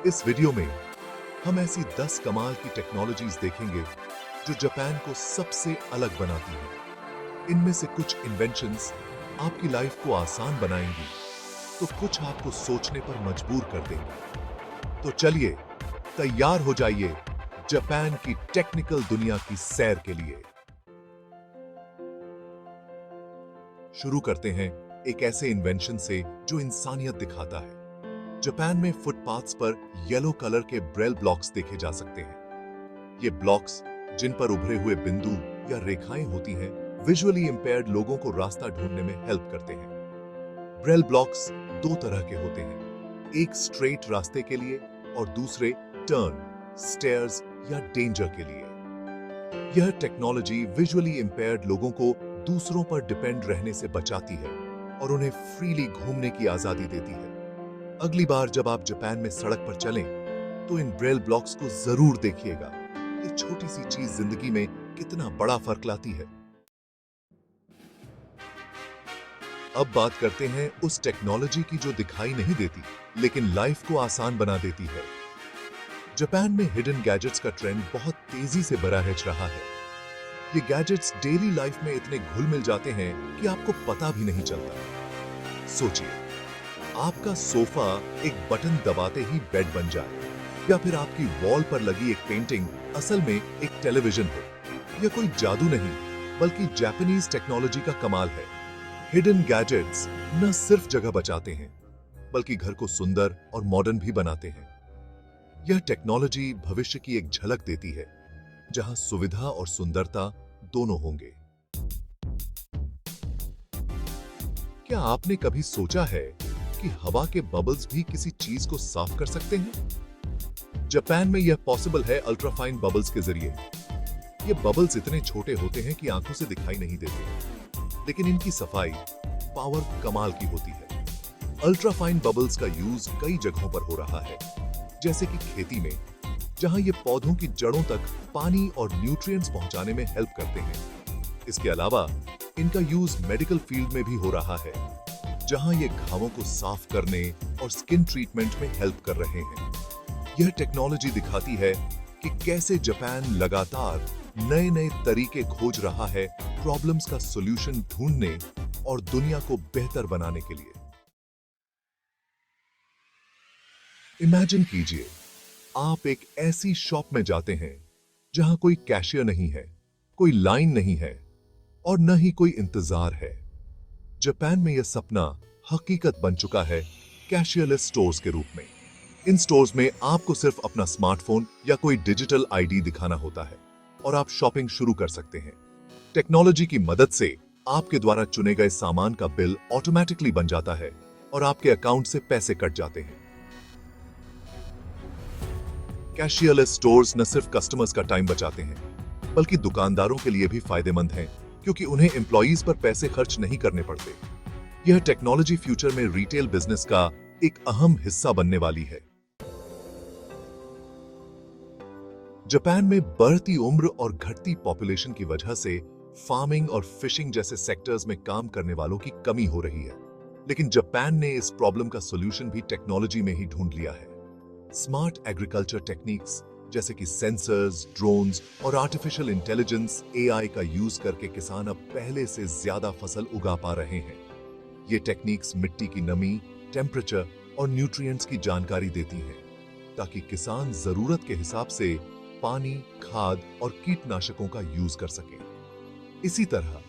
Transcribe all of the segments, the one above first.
इस वीडियो में हम ऐसी 10 कमाल की टेक्नोलॉजीज देखेंगे जो जापान को सबसे अलग बनाती हैं। इनमें से कुछ इन्वेंशंस आपकी लाइफ को आसान बनाएंगी, तो कुछ आपको सोचने पर मजबूर कर देंगी। तो चलिए तैयार हो जाइए जापान की टेक्निकल दुनिया की सैर के लिए। शुरू करते हैं एक ऐसे इन्वेंशन से जो इंसानियत दिखाता है। जापान में फुटपाथ्स पर येलो कलर के ब्रेल ब्लॉक्स देखे जा सकते हैं। ये ब्लॉक्स, जिन पर उभरे हुए बिंदु या रेखाएं होती हैं, विजुअली इंपेयर्ड लोगों को रास्ता ढूंढने में हेल्प करते हैं। ब्रेल ब्लॉक्स दो तरह के होते हैं, एक स्ट्रेट रास्ते के लिए और दूसरे टर्न, स्टेयर्स या डेंजर के लिए। यह टेक्नोलॉजी विजुअली इंपेयर्ड लोगों को दूसरों पर डिपेंड रहने से बचाती है और उन्हें फ्रीली घूमने की आजादी देती है। अगली बार जब आप जापान में सड़क पर चलें, तो इन ब्रेल ब्लॉक्स को जरूर देखिएगा। ये छोटी सी चीज जिंदगी में कितना बड़ा फर्क लाती है। अब बात करते हैं उस टेक्नोलॉजी की जो दिखाई नहीं देती, लेकिन लाइफ को आसान बना देती है। जापान में हिडन गैजेट्स का ट्रेंड बहुत तेजी से बरहज रहा है। ये गैजेट्स डेली लाइफ में इतने घुल मिल जाते हैं कि आपको पता भी नहीं चलता। सोचिए, आपका सोफा एक बटन दबाते ही बेड बन जाए, या फिर आपकी वॉल पर लगी एक पेंटिंग असल में एक टेलीविजन हो। यह कोई जादू नहीं, बल्कि जापानीज टेक्नोलॉजी का कमाल है। हिडन गैजेट्स न सिर्फ जगह बचाते हैं, बल्कि घर को सुंदर और मॉडर्न भी बनाते हैं। यह टेक्नोलॉजी भविष्य की एक झलक देती है, जहां सुविधा और सुंदरता दोनों होंगे। क्या आपने कभी सोचा है कि हवा के बबल्स भी किसी चीज को साफ कर सकते हैं? जापान में यह पॉसिबल है अल्ट्राफाइन बबल्स के जरिए। ये बबल्स इतने छोटे होते हैं कि आंखों से दिखाई नहीं देते, लेकिन इनकी सफाई पावर कमाल की होती है। अल्ट्राफाइन बबल्स का यूज कई जगहों पर हो रहा है, जैसे कि खेती में, जहां ये पौधों की जड़ों तक पानी और न्यूट्रिएंट्स पहुंचाने में हेल्प करते हैं। इसके अलावा इनका यूज मेडिकल फील्ड में भी हो रहा है, जहां ये घावों को साफ करने और स्किन ट्रीटमेंट में हेल्प कर रहे हैं। यह टेक्नोलॉजी दिखाती है कि कैसे जापान लगातार नए नए तरीके खोज रहा है प्रॉब्लम्स का सॉल्यूशन ढूंढने और दुनिया को बेहतर बनाने के लिए। इमेजिन कीजिए, आप एक ऐसी शॉप में जाते हैं जहां कोई कैशियर नहीं है, कोई लाइन नहीं है और न ही कोई इंतजार है। जापान में यह सपना हकीकत बन चुका है कैशियरलेस स्टोर्स के रूप में। इन स्टोर्स में आपको सिर्फ अपना स्मार्टफोन या कोई डिजिटल आईडी दिखाना होता है और आप शॉपिंग शुरू कर सकते हैं। टेक्नोलॉजी की मदद से आपके द्वारा चुने गए सामान का बिल ऑटोमेटिकली बन जाता है और आपके अकाउंट से पैसे कट जाते हैं। कैशियरलेस स्टोर्स न सिर्फ कस्टमर्स का टाइम बचाते हैं, बल्कि दुकानदारों के लिए भी फायदेमंद हैं, क्योंकि उन्हें एम्प्लॉइज पर पैसे खर्च नहीं करने पड़ते। यह टेक्नोलॉजी फ्यूचर में रिटेल बिजनेस का एक अहम हिस्सा बनने वाली है। जापान में बढ़ती उम्र और घटती पॉपुलेशन की वजह से फार्मिंग और फिशिंग जैसे सेक्टर्स में काम करने वालों की कमी हो रही है, लेकिन जापान ने इस प्रॉब्लम का सॉल्यूशन भी टेक्नोलॉजी में ही ढूंढ लिया है। स्मार्ट एग्रीकल्चर टेक्निक्स जैसे कि सेंसर्स, ड्रोन्स और आर्टिफिशियल इंटेलिजेंस (एआई) का यूज करके किसान अब पहले से ज्यादा फसल उगा पा रहे हैं। ये टेक्निक्स मिट्टी की नमी, टेम्परेचर और न्यूट्रिएंट्स की जानकारी देती हैं, ताकि किसान जरूरत के हिसाब से पानी, खाद और कीटनाशकों का यूज कर सकें। इसी तरह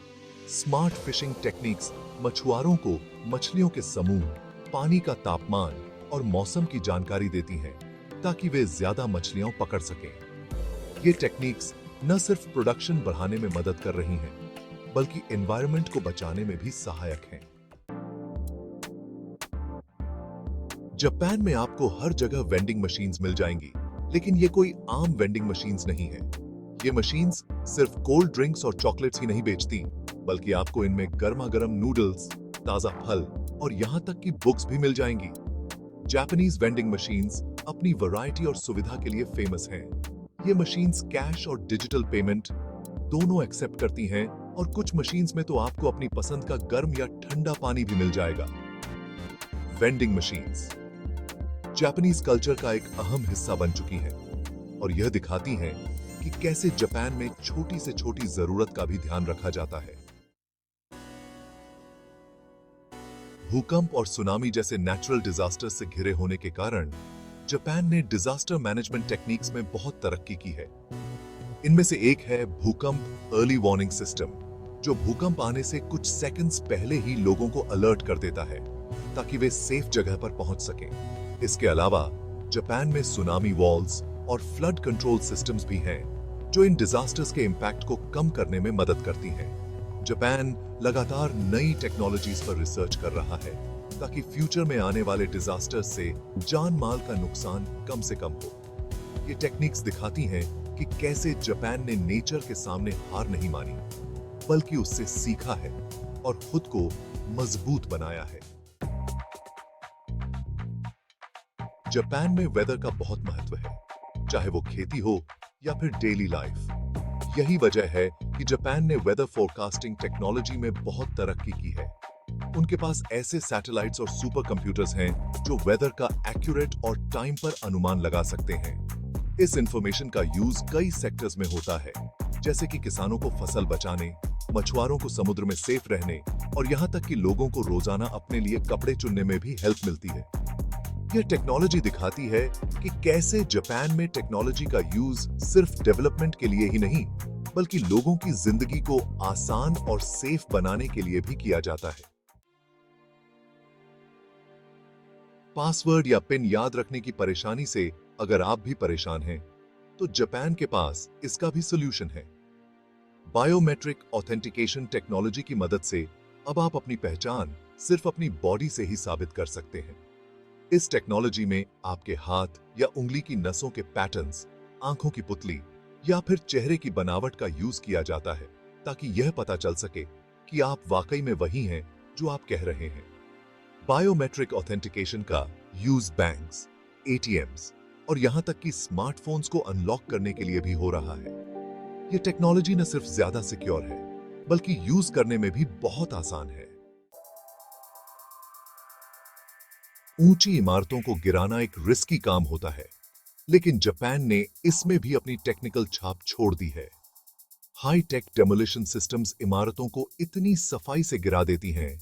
स्मार्ट फिशिंग टेक्निक्स मछुआरों को मछलियों के समूह, पानी का तापमान और मौसम की जानकारी देती हैं, ताकि वे ज्यादा मछलियां पकड़ सकें। ये टेक्निक्स न सिर्फ प्रोडक्शन बढ़ाने में मदद कर रही हैं, बल्कि एनवायरनमेंट को बचाने में भी सहायक हैं। जापान में आपको हर जगह वेंडिंग मशीन्स मिल जाएंगी, लेकिन ये कोई आम वेंडिंग मशीन्स नहीं है। ये मशीन्स सिर्फ कोल्ड ड्रिंक्स और चॉकलेट्स ही नहीं बेचती, बल्कि आपको इनमें गर्मा गर्म नूडल्स, ताजा फल और यहां तक कि बुक्स भी मिल जाएंगी। जापानीज वेंडिंग मशीन्स अपनी वैरायटी और सुविधा के लिए फेमस हैं। ये मशीन्स कैश और डिजिटल पेमेंट दोनों एक्सेप्ट करती हैं, और कुछ मशीन्स में तो आपको अपनी पसंद का गर्म या ठंडा पानी भी मिल जाएगा। वेंडिंग मशीन्स जापानीज कल्चर का एक अहम हिस्सा बन चुकी हैं और यह दिखाती हैं कि कैसे जापान में छोटी से छोटी जरूरत का भी ध्यान रखा जाता है। भूकंप और सुनामी जैसे नेचुरल डिजास्टर से घिरे होने के कारण जापान ने डिजास्टर मैनेजमेंट टेक्निक्स में बहुत तरक्की की है। इनमें से एक है भूकंप अर्ली वार्निंग सिस्टम, जो भूकंप आने से कुछ सेकंड्स पहले ही लोगों को अलर्ट कर देता है ताकि वे सेफ जगह पर पहुंच सकें। इसके अलावा जापान में सुनामी वॉल्स और फ्लड कंट्रोल सिस्टम्स भी हैं, जो इन डिजास्टर्स के इम्पैक्ट को कम करने में मदद करती हैं। जापान लगातार नई टेक्नोलॉजीज पर रिसर्च कर रहा है ताकि फ्यूचर में आने वाले डिजास्टर्स से जान माल का नुकसान कम से कम हो। ये टेक्निक्स दिखाती हैं कि कैसे जापान ने नेचर के सामने हार नहीं मानी, बल्कि उससे सीखा है और खुद को मजबूत बनाया है। जापान में वेदर का बहुत महत्व है, चाहे वो खेती हो या फिर डेली लाइफ। यही वजह है कि जापान ने वेदर फोरकास्टिंग टेक्नोलॉजी में बहुत तरक्की की है। उनके पास ऐसे सैटेलाइट्स और सुपर कंप्यूटर्स हैं जो वेदर का एक्यूरेट और टाइम पर अनुमान लगा सकते हैं। इस इंफॉर्मेशन का यूज कई सेक्टर्स में होता है, जैसे कि किसानों को फसल बचाने, मछुआरों को समुद्र में सेफ रहने और यहाँ तक कि लोगों को रोजाना अपने लिए कपड़े चुनने में भी हेल्प मिलती है। यह टेक्नोलॉजी दिखाती है कि कैसे जापान में टेक्नोलॉजी का यूज सिर्फ डेवलपमेंट के लिए ही नहीं, बल्कि लोगों की जिंदगी को आसान और सेफ बनाने के लिए भी किया जाता है। पासवर्ड या पिन याद रखने की परेशानी से अगर आप भी परेशान हैं, तो जापान के पास इसका भी सॉल्यूशन है। बायोमेट्रिक ऑथेंटिकेशन टेक्नोलॉजी की मदद से अब आप अपनी पहचान सिर्फ अपनी बॉडी से ही साबित कर सकते हैं। इस टेक्नोलॉजी में आपके हाथ या उंगली की नसों के पैटर्न्स, आंखों की पुतली या फिर चेहरे की बनावट का यूज किया जाता है ताकि यह पता चल सके कि आप वाकई में वही हैं जो आप कह रहे हैं। बायोमेट्रिक ऑथेंटिकेशन का यूज बैंक्स, एटीएम्स और यहां तक कि स्मार्टफोन्स को अनलॉक करने के लिए भी हो रहा है। यह टेक्नोलॉजी न सिर्फ ज्यादा सिक्योर है, बल्कि यूज करने में भी बहुत आसान है। ऊंची इमारतों को गिराना एक रिस्की काम होता है, लेकिन जापान ने इसमें भी अपनी टेक्निकल छाप छोड़ दी है। हाई टेक डेमोलिशन सिस्टम्स इमारतों को इतनी सफाई से गिरा देती हैं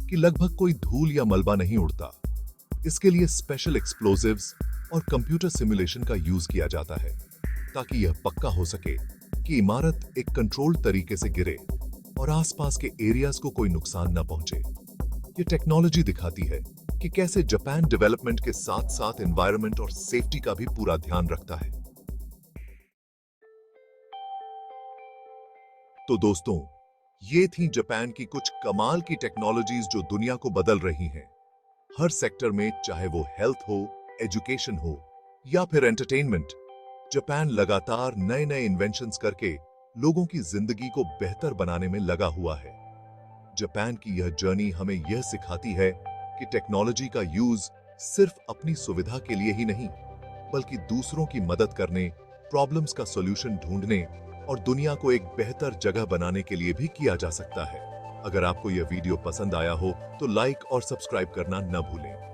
कि लगभग कोई धूल या मलबा नहीं उड़ता। इसके लिए स्पेशल एक्सप्लोजिव्स और कंप्यूटर सिमुलेशन का यूज किया जाता है ताकि यह पक्का हो सके कि इमारत एक कंट्रोल्ड तरीके से गिरे और आसपास के एरियाज को कोई नुकसान न पहुंचे। ये टेक्नोलॉजी दिखाती है कि कैसे जापान डेवलपमेंट के साथ साथ एनवायरनमेंट और सेफ्टी का भी पूरा ध्यान रखता है। तो दोस्तों, ये थी जापान की कुछ कमाल की टेक्नोलॉजीज जो दुनिया को बदल रही हैं। हर सेक्टर में, चाहे वो हेल्थ हो, एजुकेशन हो या फिर एंटरटेनमेंट, जापान लगातार नए नए इन्वेंशंस करके लोगों की जिंदगी को बेहतर बनाने में लगा हुआ है। जापान की यह जर्नी हमें यह सिखाती है कि टेक्नोलॉजी का यूज सिर्फ अपनी सुविधा के लिए ही नहीं, बल्कि दूसरों की मदद करने, प्रॉब्लम्स का सॉल्यूशन ढूंढने और दुनिया को एक बेहतर जगह बनाने के लिए भी किया जा सकता है। अगर आपको यह वीडियो पसंद आया हो तो लाइक और सब्सक्राइब करना न भूलें।